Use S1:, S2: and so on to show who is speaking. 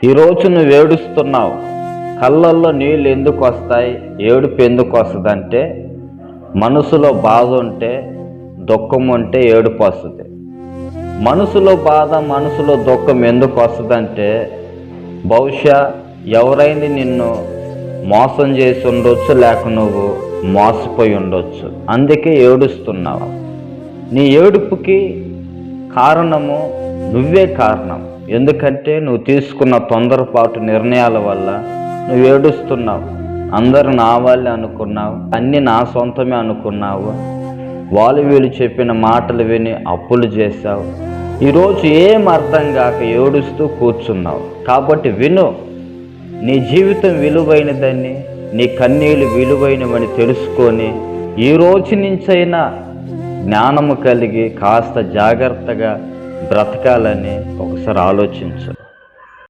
S1: ఈరోజు నువ్వు ఏడుస్తున్నావు. కళ్ళల్లో నీళ్ళు ఎందుకు వస్తాయి, ఏడుపు ఎందుకు వస్తుందంటే మనసులో బాధ ఉంటే, దుఃఖం ఉంటే ఏడుపు వస్తుంది. మనసులో బాధ, మనసులో దుఃఖం ఎందుకు వస్తుందంటే బహుశా ఎవరైనా నిన్ను మోసం చేసి ఉండొచ్చు, లేక నువ్వు మోసపోయి ఉండొచ్చు. అందుకే ఏడుస్తున్నావు. నీ ఏడుపుకి కారణము నువ్వే కారణం. ఎందుకంటే నువ్వు తీసుకున్న తొందరపాటు నిర్ణయాల వల్ల నువ్వు ఏడుస్తున్నావు. అందరు నా వాళ్ళే అనుకున్నావు, అన్నీ నా సొంతమే అనుకున్నావు. వీళ్ళు చెప్పిన మాటలు విని అప్పులు చేశావు. ఈరోజు ఏం అర్థం కాక ఏడుస్తూ కూర్చున్నావు. కాబట్టి విను, నీ జీవితం విలువైనదని, నీ కన్నీళ్ళు విలువైనవని తెలుసుకొని ఈ రోజు నుంచైనా జ్ఞానము కలిగి కాస్త జాగ్రత్తగా బ్రతకాలని ఒకసారి ఆలోచించు.